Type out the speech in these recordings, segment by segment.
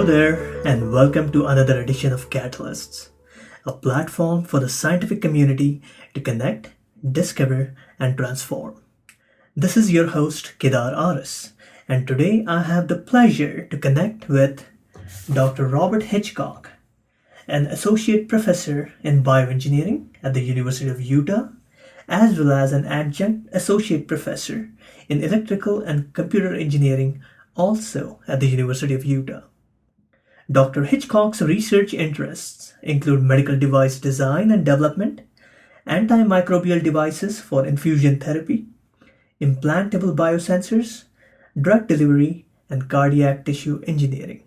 there, and welcome to another edition of Catalysts, a platform for the scientific community to connect, discover, and transform. This is your host, Kedar Aris, and today I have the pleasure to connect with Dr. Robert Hitchcock, an associate professor in bioengineering at the University of Utah, as well as an adjunct associate professor in electrical and computer engineering, also at the University of Utah. Dr. Hitchcock's research interests include medical device design and development, antimicrobial devices for infusion therapy, implantable biosensors, drug delivery, and cardiac tissue engineering.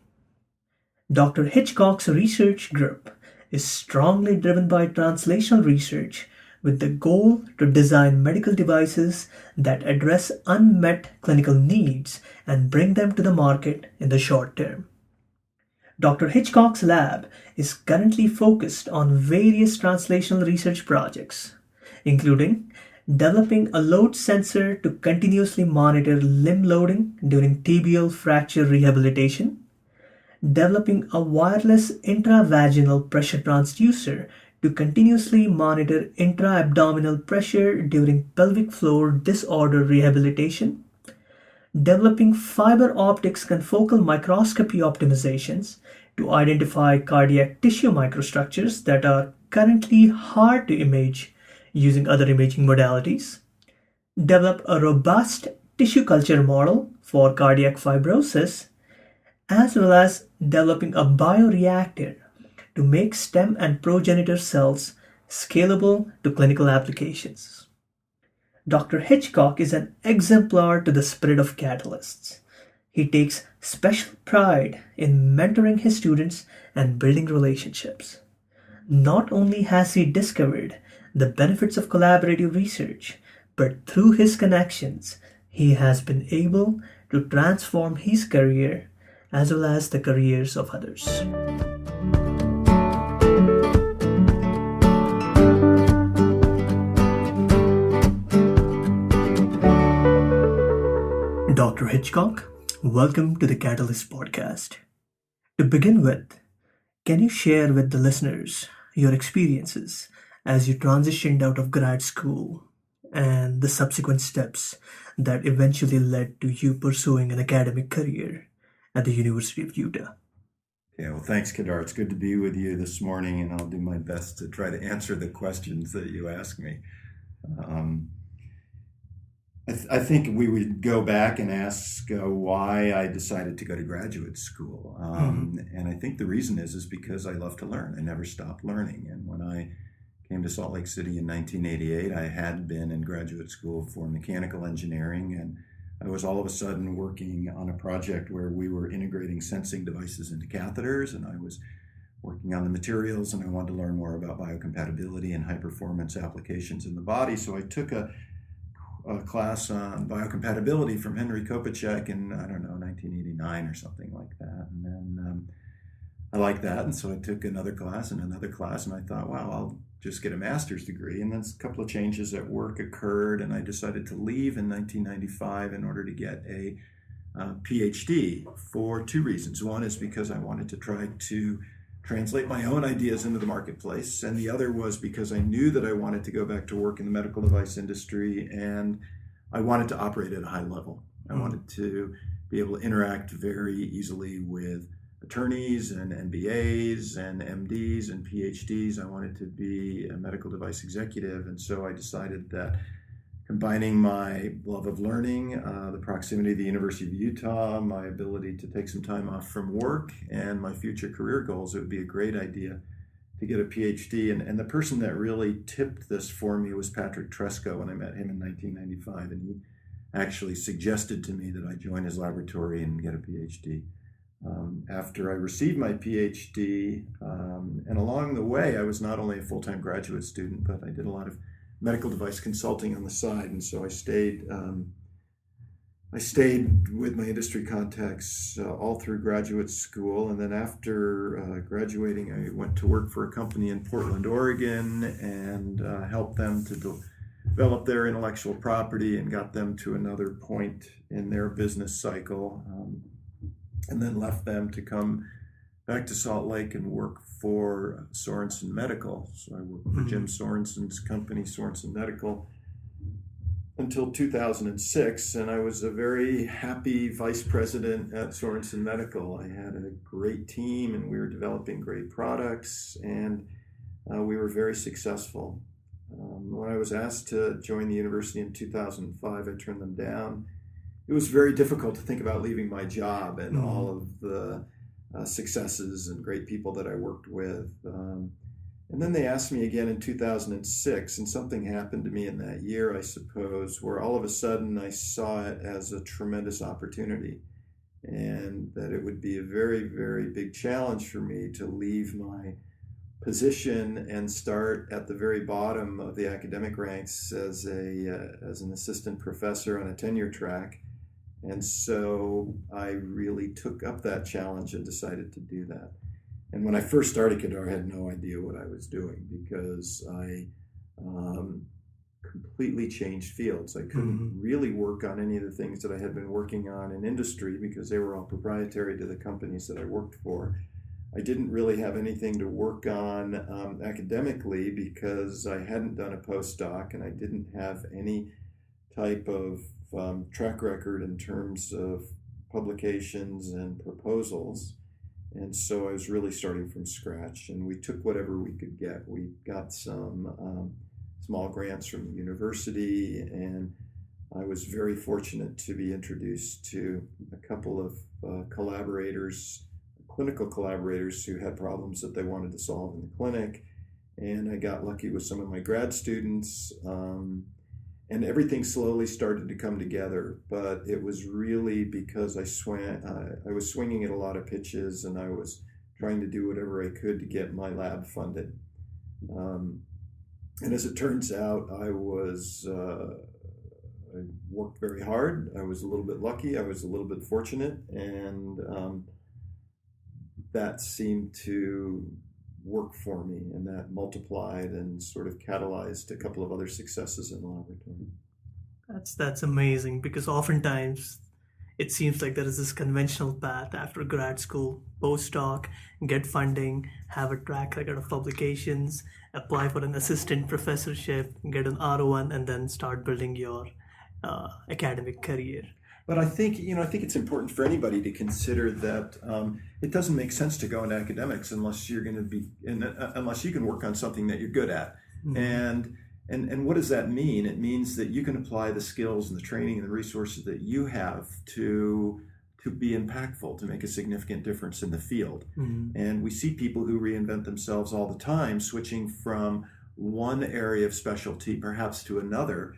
Dr. Hitchcock's research group is strongly driven by translational research with the goal to design medical devices that address unmet clinical needs and bring them to the market in the short term. Dr. Hitchcock's lab is currently focused on various translational research projects, including developing a load sensor to continuously monitor limb loading during tibial fracture rehabilitation, developing a wireless intravaginal pressure transducer to continuously monitor intra-abdominal pressure during pelvic floor disorder rehabilitation, developing fiber optics confocal microscopy optimizations to identify cardiac tissue microstructures that are currently hard to image using other imaging modalities, develop a robust tissue culture model for cardiac fibrosis, as well as developing a bioreactor to make stem and progenitor cells scalable to clinical applications. Dr. Hitchcock is an exemplar to the spirit of catalysts. He takes special pride in mentoring his students and building relationships. Not only has he discovered the benefits of collaborative research, but through his connections, he has been able to transform his career as well as the careers of others. Dr. Hitchcock, welcome to the Catalyst podcast. To begin with, can you share with the listeners your experiences as you transitioned out of grad school and the subsequent steps that eventually led to you pursuing an academic career at the University of Utah? Yeah, well, thanks, Kedar. It's good to be with you this morning, and I'll do my best to try to answer the questions that you ask me. I think we would go back and ask why I decided to go to graduate school. And I think the reason is because I love to learn. I never stopped learning. And when I came to Salt Lake City in 1988, I had been in graduate school for mechanical engineering, and I was all of a sudden working on a project where we were integrating sensing devices into catheters, and I was working on the materials, and I wanted to learn more about biocompatibility and high performance applications in the body. So I took a class on biocompatibility from Henry Kopacek in, 1989 or something like that. And then I liked that. And so I took another class, and I thought, wow, I'll just get a master's degree. And then a couple of changes at work occurred, and I decided to leave in 1995 in order to get a PhD for two reasons. One is because I wanted to try to translate my own ideas into the marketplace, and the other was because I knew that I wanted to go back to work in the medical device industry, and I wanted to operate at a high level. I wanted to be able to interact very easily with attorneys and MBAs and MDs and PhDs. I wanted to be a medical device executive, and so I decided that combining my love of learning, the proximity of the University of Utah, my ability to take some time off from work, and my future career goals, it would be a great idea to get a PhD. And the person that really tipped this for me was Patrick Tresco when I met him in 1995. And he actually suggested to me that I join his laboratory and get a PhD. After I received my PhD, and along the way, I was not only a full-time graduate student, but I did a lot of medical device consulting on the side, and so I stayed with my industry contacts all through graduate school. And then after graduating, I went to work for a company in Portland, Oregon, and helped them to develop their intellectual property and got them to another point in their business cycle, and then left them to come back to Salt Lake and work for Sorensen Medical. So I worked for Jim Sorensen's company, Sorensen Medical, until 2006, and I was a very happy vice president at Sorensen Medical. I had a great team, and we were developing great products, and we were very successful. When I was asked to join the university in 2005, I turned them down. It was very difficult to think about leaving my job and all of the successes and great people that I worked with. And then they asked me again in 2006, and something happened to me in that year, I suppose, where all of a sudden I saw it as a tremendous opportunity, and that it would be a very, very big challenge for me to leave my position and start at the very bottom of the academic ranks as an assistant professor on a tenure track. And so I really took up that challenge and decided to do that. And when I first started Kedar, I had no idea what I was doing, because I completely changed fields. I couldn't really work on any of the things that I had been working on in industry, because they were all proprietary to the companies that I worked for. I didn't really have anything to work on academically, because I hadn't done a postdoc, and I didn't have any type of track record in terms of publications and proposals. And so I was really starting from scratch, and we took whatever we could get. We got some small grants from the university, and I was very fortunate to be introduced to a couple of clinical collaborators who had problems that they wanted to solve in the clinic. And I got lucky with some of my grad students, and everything slowly started to come together. But it was really because I was swinging at a lot of pitches, and I was trying to do whatever I could to get my lab funded. And as it turns out, I worked very hard. I was a little bit lucky. I was a little bit fortunate, and that seemed to work for me, and that multiplied and sort of catalyzed a couple of other successes in the laboratory. That's amazing, because oftentimes it seems like there is this conventional path after grad school, postdoc, get funding, have a track record of publications, apply for an assistant professorship, get an R1, and then start building your academic career. But I think it's important for anybody to consider that it doesn't make sense to go into academics unless you're going to be unless you can work on something that you're good at. And what does that mean? It means that you can apply the skills and the training and the resources that you have to be impactful, to make a significant difference in the field. And we see people who reinvent themselves all the time, switching from one area of specialty perhaps to another.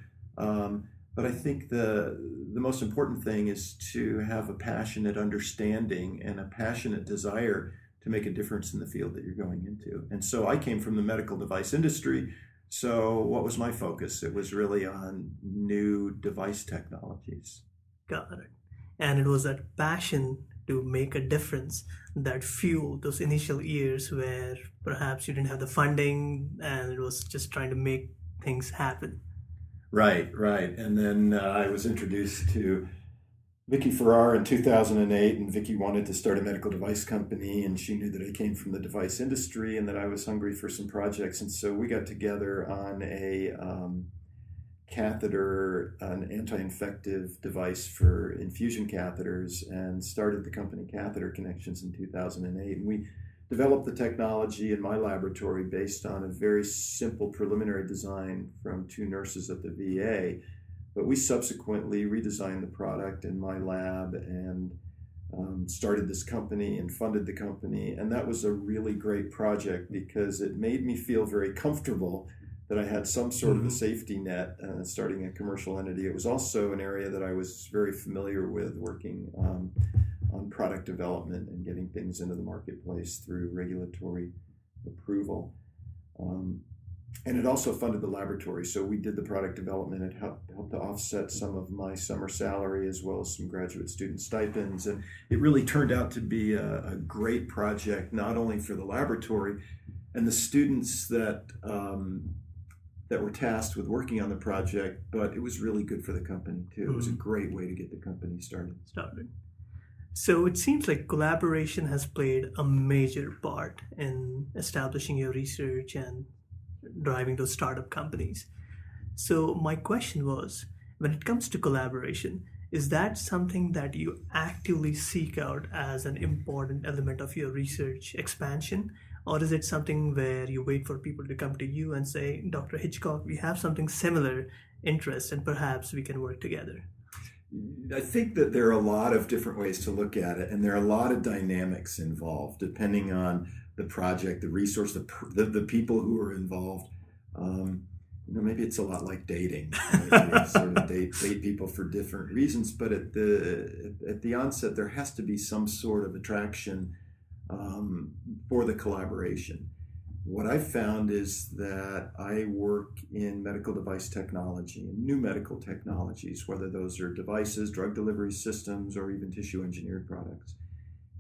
But I think the most important thing is to have a passionate understanding and a passionate desire to make a difference in the field that you're going into. And so I came from the medical device industry. So what was my focus? It was really on new device technologies. Got it. And it was that passion to make a difference that fueled those initial years where perhaps you didn't have the funding and it was just trying to make things happen. Right. And then I was introduced to Vicky Farrar in 2008, and Vicky wanted to start a medical device company, and she knew that I came from the device industry and that I was hungry for some projects. And so we got together on a catheter, an anti-infective device for infusion catheters, and started the company Catheter Connections in 2008. And we developed the technology in my laboratory based on a very simple preliminary design from two nurses at the VA. But we subsequently redesigned the product in my lab and started this company and funded the company. And that was a really great project because it made me feel very comfortable that I had some sort of a safety net starting a commercial entity. It was also an area that I was very familiar with, working on product development and getting things into the marketplace through regulatory approval. And it also funded the laboratory. So we did the product development. It helped to offset some of my summer salary as well as some graduate student stipends. And it really turned out to be a great project, not only for the laboratory and the students that were tasked with working on the project, but it was really good for the company too. It was a great way to get the company started. So it seems like collaboration has played a major part in establishing your research and driving those startup companies. So my question was, when it comes to collaboration, is that something that you actively seek out as an important element of your research expansion? Or is it something where you wait for people to come to you and say, Dr. Hitchcock, we have something similar interest and perhaps we can work together? I think that there are a lot of different ways to look at it, and there are a lot of dynamics involved depending on the project, the resource, the people who are involved. Maybe it's a lot like dating. Right? You sort of date people for different reasons, but at the onset, there has to be some sort of attraction for the collaboration. What I've found is that I work in medical device technology and new medical technologies, whether those are devices, drug delivery systems, or even tissue engineered products.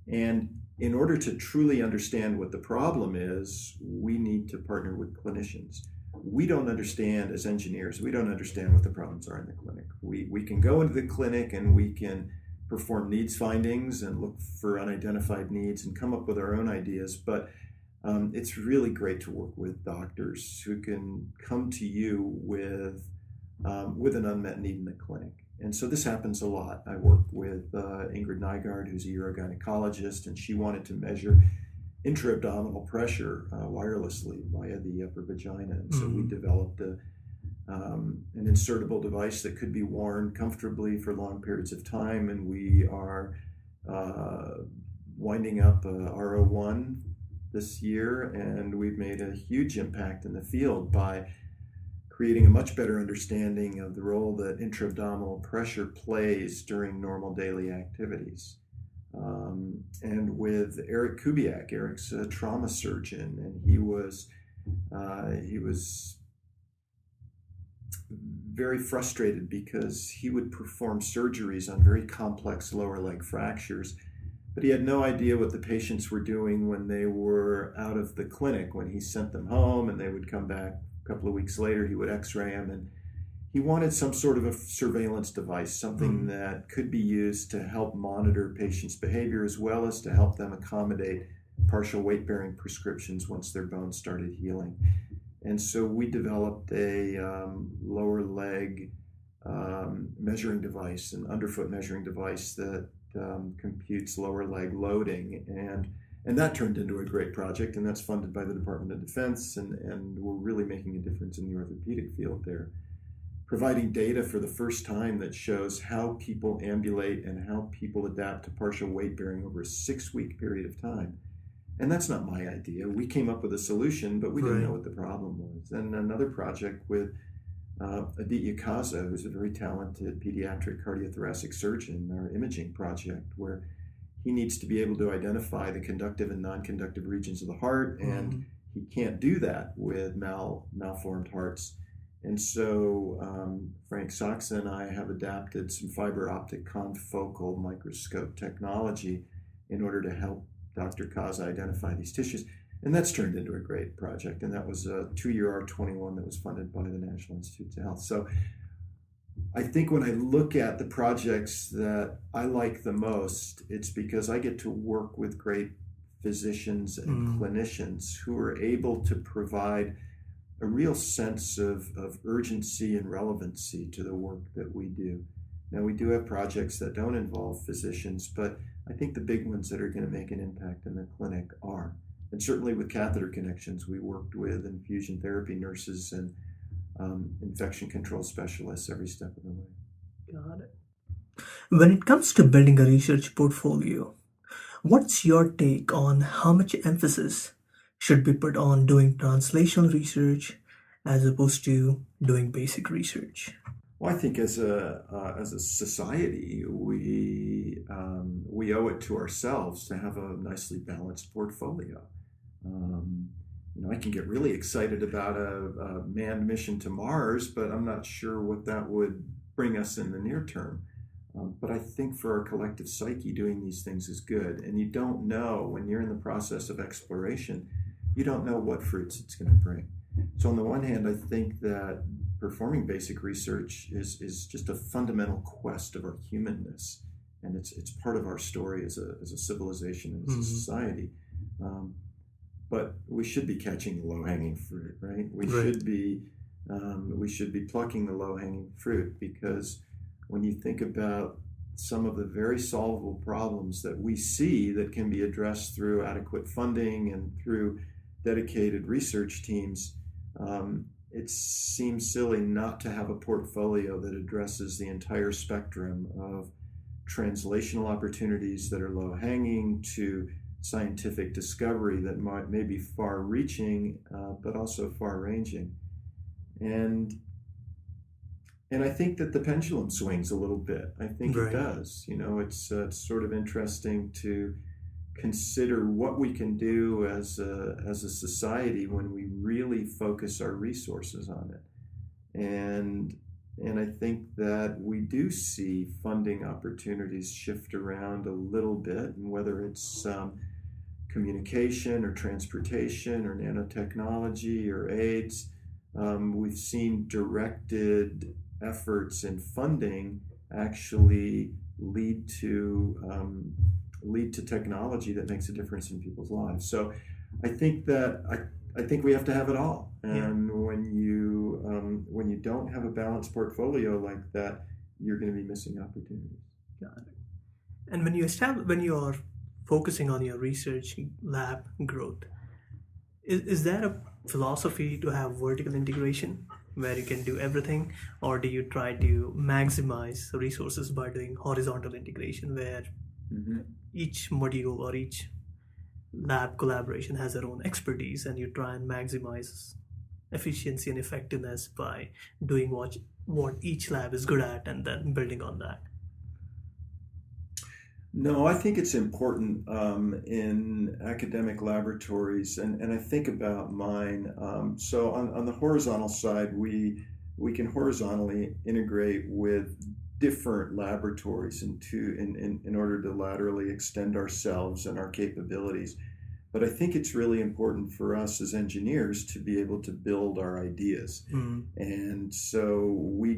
And in order to truly understand what the problem is, we need to partner with clinicians. We don't understand, as engineers, we don't understand what the problems are in the clinic. We can go into the clinic and we can perform needs findings and look for unidentified needs and come up with our own ideas, but it's really great to work with doctors who can come to you with an unmet need in the clinic. And so this happens a lot. I work with Ingrid Nygaard, who's a urogynecologist, and she wanted to measure intra-abdominal pressure wirelessly via the upper vagina. And so we developed an insertable device that could be worn comfortably for long periods of time. And we are winding up RO1 this year, and we've made a huge impact in the field by creating a much better understanding of the role that intra-abdominal pressure plays during normal daily activities. And with Eric Kubiak, Eric's a trauma surgeon, and he was very frustrated because he would perform surgeries on very complex lower leg fractures, but he had no idea what the patients were doing when they were out of the clinic. When he sent them home and they would come back a couple of weeks later, he would x-ray them, and he wanted some sort of a surveillance device, something that could be used to help monitor patients' behavior as well as to help them accommodate partial weight-bearing prescriptions once their bones started healing. And so we developed a lower leg measuring device, an underfoot measuring device that computes lower leg loading, and that turned into a great project, and that's funded by the Department of Defense, and we're really making a difference in the orthopedic field there, providing data for the first time that shows how people ambulate and how people adapt to partial weight bearing over a 6-week period of time. And that's not my idea. We came up with a solution, but we didn't know what the problem was. And another project with Aditya Kaza, who's a very talented pediatric cardiothoracic surgeon, our imaging project, where he needs to be able to identify the conductive and non-conductive regions of the heart, and he can't do that with malformed hearts. And so Frank Saxa and I have adapted some fiber optic confocal microscope technology in order to help Dr. Kaza identify these tissues. And that's turned into a great project. And that was a 2-year R21 that was funded by the National Institutes of Health. So I think when I look at the projects that I like the most, it's because I get to work with great physicians and clinicians who are able to provide a real sense of urgency and relevancy to the work that we do. Now, we do have projects that don't involve physicians, but I think the big ones that are going to make an impact in the clinic are. And certainly with Catheter Connections, we worked with infusion therapy nurses and infection control specialists every step of the way. Got it. When it comes to building a research portfolio, what's your take on how much emphasis should be put on doing translational research as opposed to doing basic research? Well, I think as a society, we owe it to ourselves to have a nicely balanced portfolio. I can get really excited about a manned mission to Mars, but I'm not sure what that would bring us in the near term. But I think for our collective psyche, doing these things is good. And you don't know, when you're in the process of exploration, you don't know what fruits it's going to bring. So on the one hand, I think that performing basic research is just a fundamental quest of our humanness. and it's part of our story as a civilization and as a society. But we should be catching the low-hanging fruit, right? We should be plucking the low-hanging fruit, because when you think about some of the very solvable problems that we see that can be addressed through adequate funding and through dedicated research teams, it seems silly not to have a portfolio that addresses the entire spectrum of translational opportunities that are low-hanging to scientific discovery that may be far-reaching, but also far-ranging. And I think that the pendulum swings a little bit. I think it does. It's sort of interesting to consider what we can do as a society when we really focus our resources on it. And I think that we do see funding opportunities shift around a little bit, and whether it's communication or transportation or nanotechnology or AIDS, we've seen directed efforts in funding actually lead to technology that makes a difference in people's lives. So I think we have to have it all. And when you don't have a balanced portfolio like that, you're going to be missing opportunities. Got it. And when you are focusing on your research lab growth, is there a philosophy to have vertical integration where you can do everything, or do you try to maximize resources by doing horizontal integration where each module or each lab collaboration has their own expertise, and you try and maximize efficiency and effectiveness by doing what each lab is good at and then building on that? No, I think it's important in academic laboratories, and I think about mine. So on the horizontal side, we can horizontally integrate with different laboratories in order to laterally extend ourselves and our capabilities. But I think it's really important for us as engineers to be able to build our ideas. And so we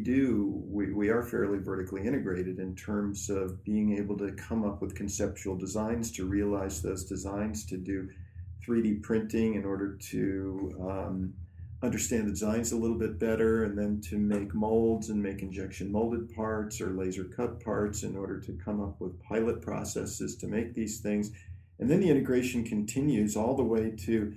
are fairly vertically integrated in terms of being able to come up with conceptual designs, to realize those designs, to do 3D printing in order to understand the designs a little bit better, and then to make molds and make injection molded parts or laser cut parts in order to come up with pilot processes to make these things. And then the integration continues all the way to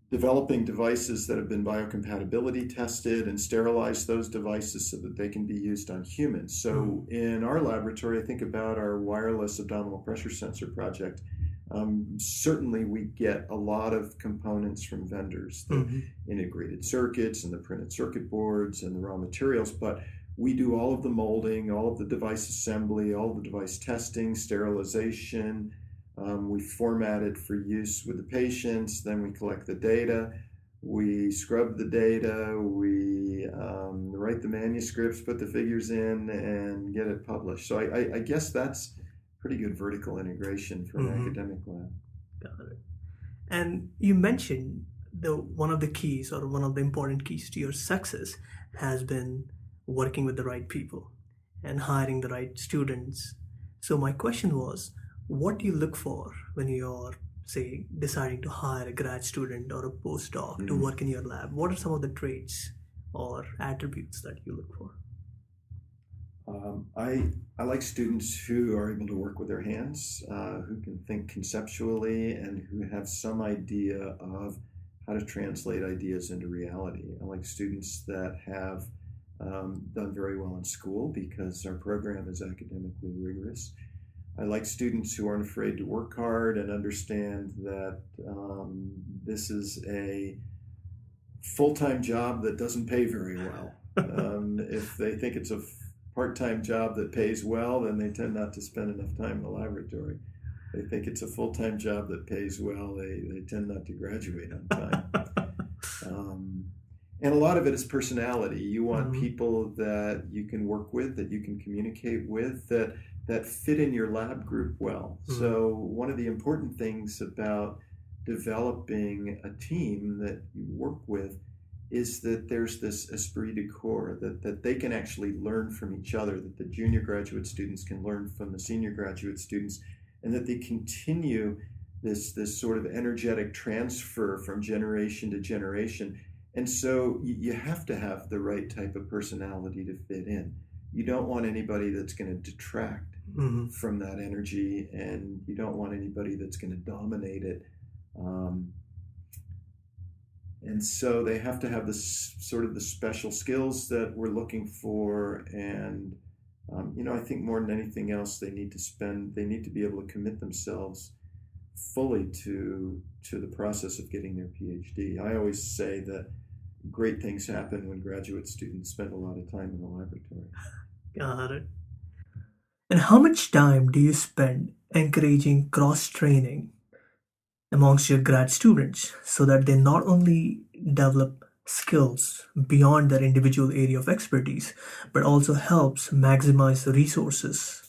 developing devices that have been biocompatibility tested and sterilize those devices so that they can be used on humans. So in our laboratory, I think about our wireless abdominal pressure sensor project. Certainly we get a lot of components from vendors, the integrated circuits and the printed circuit boards and the raw materials, but we do all of the molding, all of the device assembly, all of the device testing, sterilization. We format it for use with the patients, then we collect the data, we scrub the data, we write the manuscripts, put the figures in, and get it published. So I guess that's pretty good vertical integration for an academic lab. Got it. And you mentioned one of the keys, or one of the important keys to your success, has been working with the right people and hiring the right students. So my question was, what do you look for when you're, say, deciding to hire a grad student or a postdoc to work in your lab? What are some of the traits or attributes that you look for? I like students who are able to work with their hands, who can think conceptually, and who have some idea of how to translate ideas into reality. I like students that have done very well in school because our program is academically rigorous. I like students who aren't afraid to work hard and understand that this is a full-time job that doesn't pay very well. If they think it's a part-time job that pays well, then they tend not to spend enough time in the laboratory. They think it's a full-time job that pays well, they tend not to graduate on time. And a lot of it is personality. You want people that you can work with, that you can communicate with, that fit in your lab group well. So one of the important things about developing a team that you work with is that there's this esprit de corps, that they can actually learn from each other, that the junior graduate students can learn from the senior graduate students, and that they continue this sort of energetic transfer from generation to generation. And so you have to have the right type of personality to fit in. You don't want anybody that's going to detract from that energy, and you don't want anybody that's going to dominate it. And so they have to have this sort of the special skills that we're looking for. And, I think more than anything else, they need to be able to commit themselves fully to the process of getting their PhD. I always say that great things happen when graduate students spend a lot of time in the laboratory. Got it. And how much time do you spend encouraging cross-training amongst your grad students so that they not only develop skills beyond their individual area of expertise, but also helps maximize the resources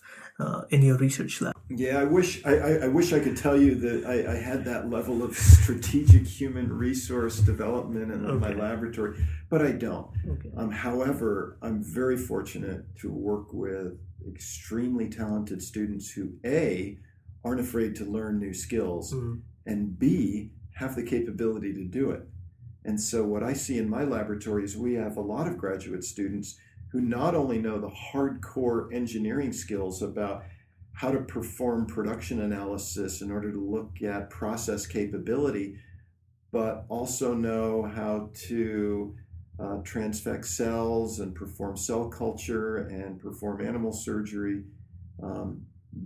in your research lab? Yeah, I wish I could tell you that I had that level of strategic human resource development in my laboratory, but I don't. Okay. However, I'm very fortunate to work with extremely talented students who A, aren't afraid to learn new skills, and B, have the capability to do it. And so what I see in my laboratory is we have a lot of graduate students who not only know the hardcore engineering skills about how to perform production analysis in order to look at process capability, but also know how to transfect cells and perform cell culture and perform animal surgery.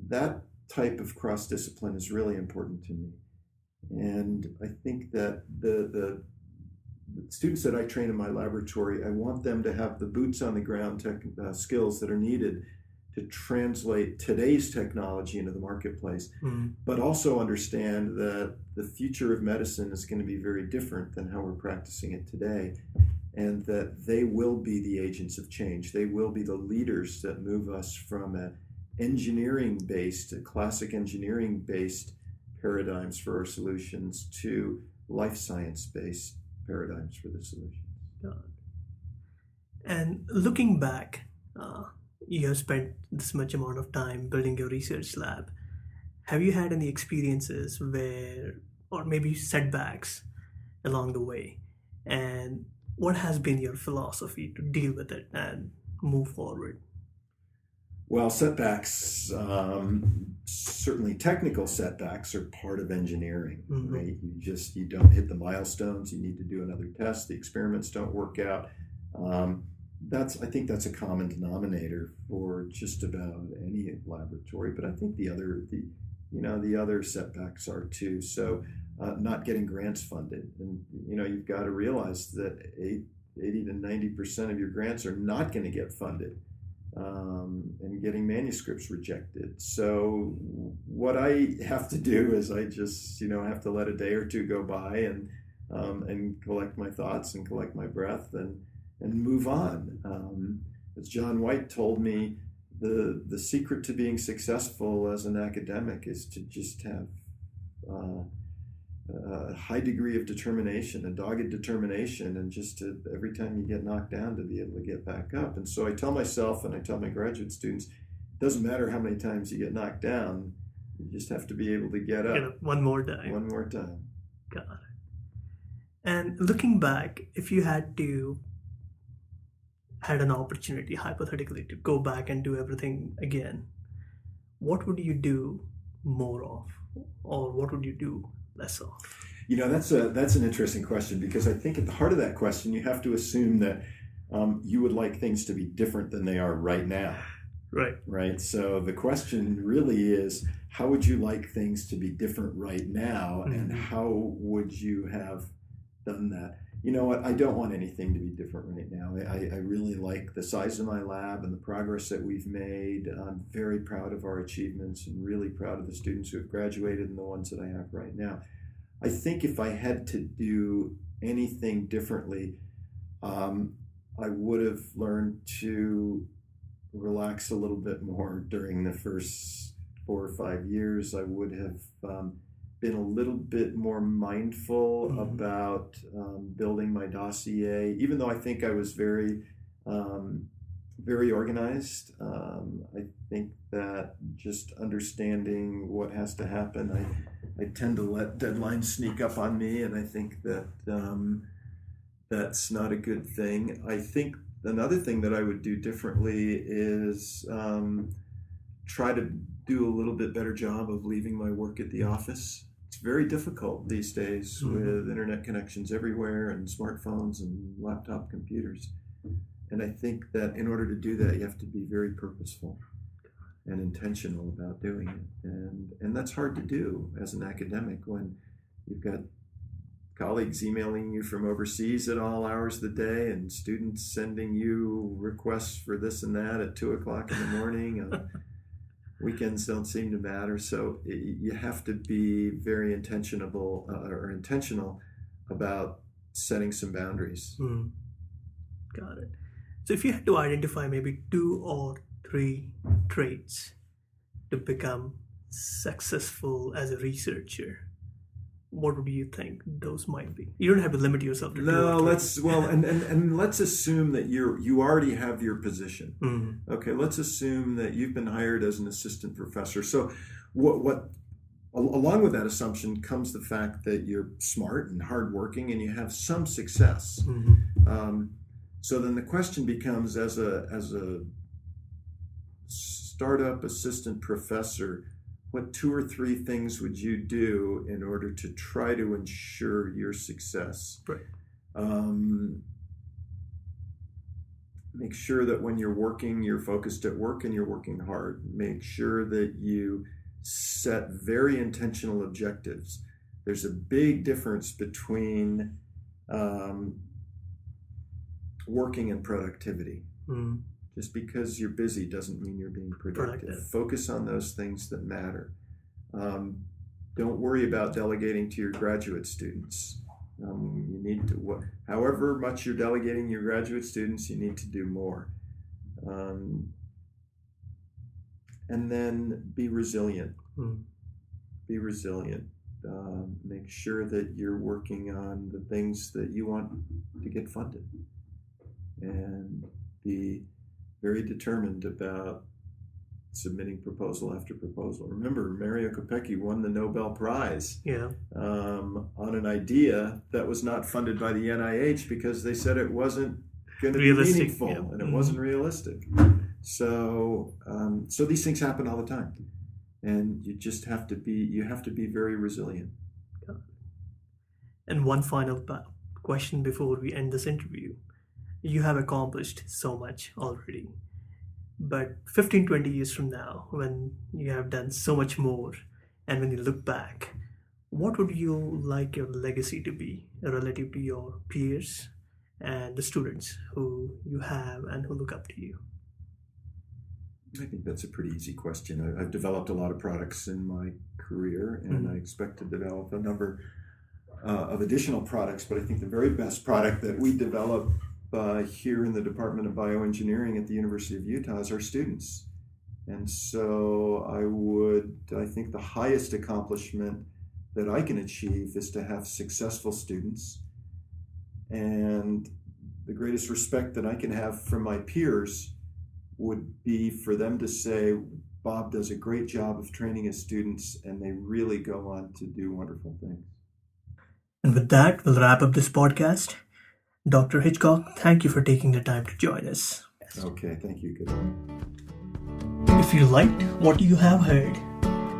That type of cross-discipline is really important to me. And I think that the students that I train in my laboratory, I want them to have the boots on the ground skills that are needed to translate today's technology into the marketplace, but also understand that the future of medicine is going to be very different than how we're practicing it today, and that they will be the agents of change. They will be the leaders that move us from a classic engineering-based paradigms for our solutions to life science-based paradigms for the solutions. And looking back, you have spent this much amount of time building your research lab. Have you had any experiences or maybe setbacks along the way? And what has been your philosophy to deal with it and move forward? Well, setbacks, certainly technical setbacks, are part of engineering, right? You don't hit the milestones. You need to do another test. The experiments don't work out. I think that's a common denominator for just about any laboratory. But I think the other setbacks are too. So, not getting grants funded, and you've got to realize that 80 to 90% of your grants are not going to get funded. And getting manuscripts rejected. So what I have to do is I just have to let a day or two go by and collect my thoughts and collect my breath and move on. As John White told me, the secret to being successful as an academic is to just have a high degree of determination, a dogged determination, and just to, every time you get knocked down, to be able to get back up. And so I tell myself and I tell my graduate students, it doesn't matter how many times you get knocked down, you just have to be able to get up. One more time. One more time. Got it. And looking back, if you had an opportunity, hypothetically, to go back and do everything again, what would you do more of? Or what would you do less of? That's an interesting question, because I think at the heart of that question, you have to assume that you would like things to be different than they are right now. Right. So the question really is, how would you like things to be different right now, and how would you have done that? You know what? I don't want anything to be different right now. I really like the size of my lab and the progress that we've made. I'm very proud of our achievements and really proud of the students who have graduated and the ones that I have right now. I think if I had to do anything differently, I would have learned to relax a little bit more during the first 4 or 5 years. I would have been a little bit more mindful about building my dossier, even though I think I was very organized. I think that just understanding what has to happen, I tend to let deadlines sneak up on me, and I think that that's not a good thing. I think another thing that I would do differently is try to do a little bit better job of leaving my work at the office. It's very difficult these days with internet connections everywhere and smartphones and laptop computers. And I think that in order to do that, you have to be very purposeful and intentional about doing it. And that's hard to do as an academic when you've got colleagues emailing you from overseas at all hours of the day and students sending you requests for this and that at 2 o'clock in the morning. Weekends don't seem to matter. So you have to be very intentional about setting some boundaries. Got it. So if you had to identify maybe 2 or 3 traits to become successful as a researcher, what would you think those might be? You don't have to limit yourself to 2 or 3. Let's assume that you already have your position. Okay, let's assume that you've been hired as an assistant professor. So what along with that assumption comes the fact that you're smart and hardworking and you have some success. So then the question becomes, as a startup assistant professor, what 2 or 3 things would you do in order to try to ensure your success? Right. Make sure that when you're working, you're focused at work and you're working hard. Make sure that you set very intentional objectives. There's a big difference between working and productivity. Just because you're busy doesn't mean you're being productive. Focus on those things that matter. Don't worry about delegating to your graduate students. You need to, however much you're delegating your graduate students, you need to do more. And then be resilient. Be resilient. Make sure that you're working on the things that you want to get funded. And be very determined about submitting proposal after proposal. Remember, Mario Capecchi won the Nobel Prize on an idea that was not funded by the NIH because they said it wasn't going to be meaningful and it wasn't realistic. So these things happen all the time, and you just have to be very resilient. And one final question before we end this interview. You have accomplished so much already, but 15-20 years from now, when you have done so much more, and when you look back, what would you like your legacy to be relative to your peers and the students who you have and who look up to you? I think that's a pretty easy question. I've developed a lot of products in my career, and I expect to develop a number of additional products, but I think the very best product that we develop here in the Department of Bioengineering at the University of Utah is our students. And so I think the highest accomplishment that I can achieve is to have successful students. And the greatest respect that I can have from my peers would be for them to say, Bob does a great job of training his students, and they really go on to do wonderful things. And with that, we'll wrap up this podcast. Dr. Hitchcock, thank you for taking the time to join us. Okay, thank you. Good. If you liked what you have heard,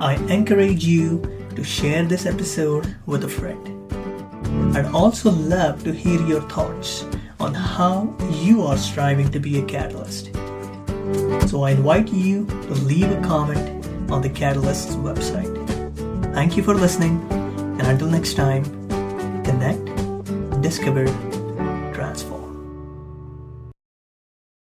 I encourage you to share this episode with a friend. I'd also love to hear your thoughts on how you are striving to be a catalyst. So I invite you to leave a comment on the Catalyst's website. Thank you for listening, and until next time, connect, discover,